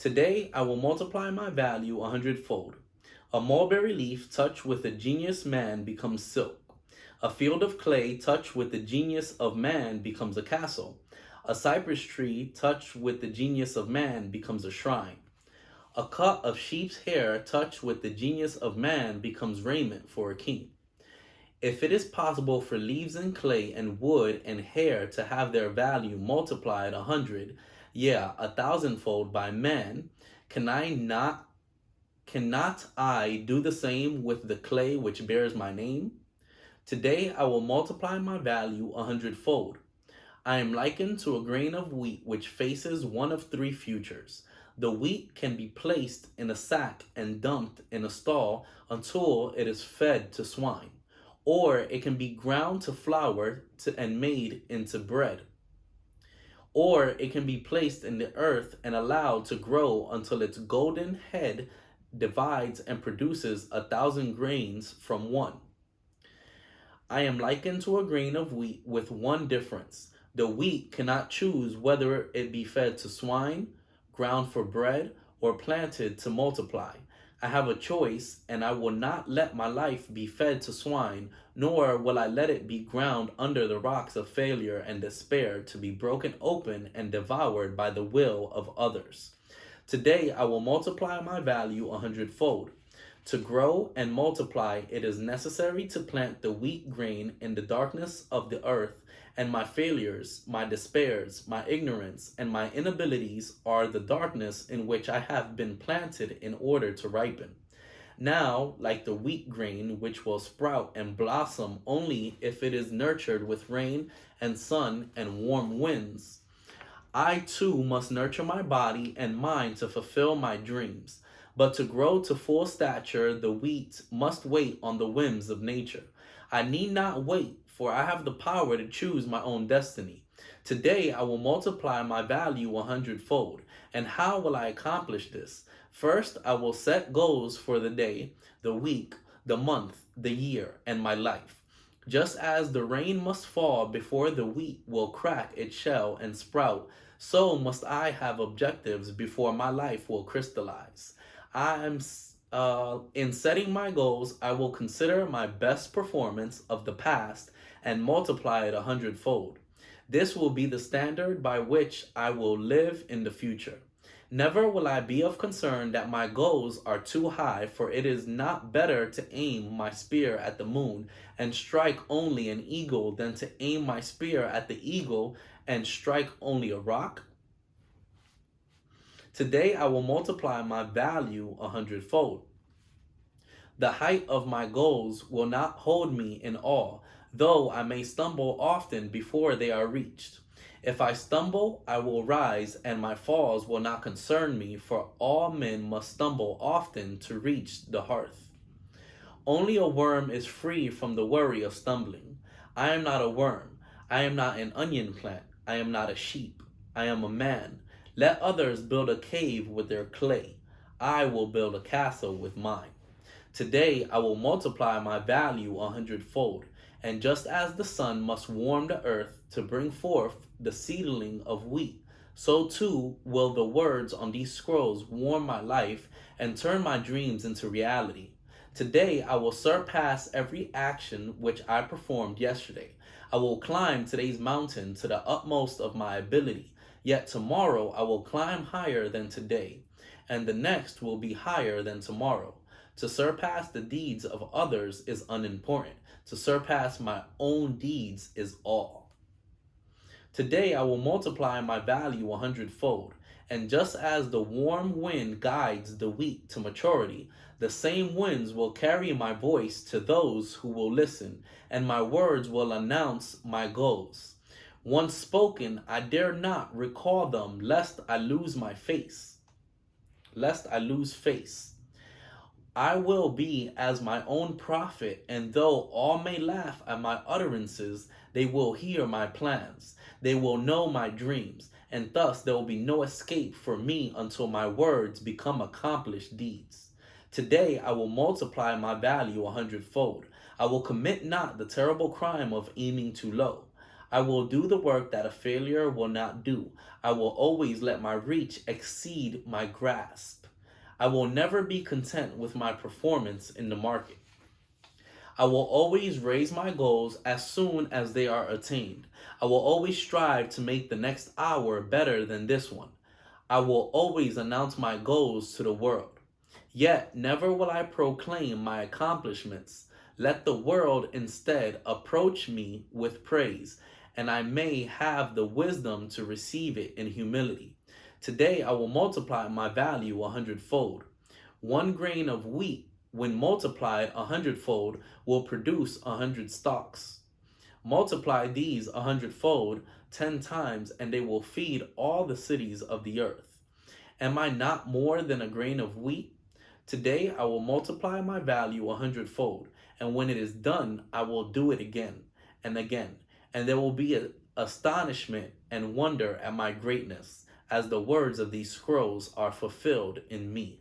Today I will multiply my value 100-fold. A mulberry leaf touched with a genius man becomes silk. A field of clay touched with the genius of man becomes a castle. A cypress tree touched with the genius of man becomes a shrine. A cut of sheep's hair touched with the genius of man becomes raiment for a king. If it is possible for leaves and clay and wood and hair to have their value multiplied 100, yeah, 1,000-fold by man, can I not cannot I do the same with the clay which bears my name? Today I will multiply my value 100-fold. I am likened to a grain of wheat which faces one of three futures. The wheat can be placed in a sack and dumped in a stall until it is fed to swine, or it can be ground to flour and made into bread, or it can be placed in the earth and allowed to grow until its golden head divides and produces 1,000 grains from one. I am likened to a grain of wheat with one difference. The wheat cannot choose whether it be fed to swine, ground for bread, or planted to multiply. I have a choice, and I will not let my life be fed to swine, nor will I let it be ground under the rocks of failure and despair to be broken open and devoured by the will of others. Today I will multiply my value 100-fold. To grow and multiply, it is necessary to plant the wheat grain in the darkness of the earth, and my failures, my despairs, my ignorance, and my inabilities are the darkness in which I have been planted in order to ripen. Now, like the wheat grain, which will sprout and blossom only if it is nurtured with rain and sun and warm winds, I too must nurture my body and mind to fulfill my dreams. But to grow to full stature, the wheat must wait on the whims of nature. I need not wait, for I have the power to choose my own destiny. Today I will multiply my value 100-fold. And how will I accomplish this? First, I will set goals for the day, the week, the month, the year, and my life. Just as the rain must fall before the wheat will crack its shell and sprout, so must I have objectives before my life will crystallize. In setting my goals, I will consider my best performance of the past and multiply it 100-fold. This will be the standard by which I will live in the future. Never will I be of concern that my goals are too high, for it is not better to aim my spear at the moon and strike only an eagle than to aim my spear at the eagle and strike only a rock. Today I will multiply my value 100-fold. The height of my goals will not hold me in awe, though I may stumble often before they are reached. If I stumble, I will rise, and my falls will not concern me, for all men must stumble often to reach the hearth. Only a worm is free from the worry of stumbling. I am not a worm. I am not an onion plant. I am not a sheep. I am a man. Let others build a cave with their clay. I will build a castle with mine. Today I will multiply my value 100-fold, and just as the sun must warm the earth to bring forth the seedling of wheat, so too will the words on these scrolls warm my life and turn my dreams into reality. Today I will surpass every action which I performed yesterday. I will climb today's mountain to the utmost of my ability. Yet tomorrow I will climb higher than today, and the next will be higher than tomorrow. To surpass the deeds of others is unimportant. To surpass my own deeds is all. Today I will multiply my value 100-fold, and just as the warm wind guides the wheat to maturity, the same winds will carry my voice to those who will listen, and my words will announce my goals. Once spoken, I dare not recall them, lest I lose face. I will be as my own prophet, and though all may laugh at my utterances, they will hear my plans. They will know my dreams, and thus there will be no escape for me until my words become accomplished deeds. Today I will multiply my value 100-fold. I will commit not the terrible crime of aiming too low. I will do the work that a failure will not do. I will always let my reach exceed my grasp. I will never be content with my performance in the market. I will always raise my goals as soon as they are attained. I will always strive to make the next hour better than this one. I will always announce my goals to the world. Yet never will I proclaim my accomplishments. Let the world instead approach me with praise, and I may have the wisdom to receive it in humility. Today I will multiply my value 100-fold. 1 grain of wheat, when multiplied 100-fold, will produce 100 stalks. Multiply these 100-fold 10 times, and they will feed all the cities of the earth. Am I not more than a grain of wheat? Today I will multiply my value 100-fold, and when it is done, I will do it again and again, and there will be astonishment and wonder at my greatness, as the words of these scrolls are fulfilled in me.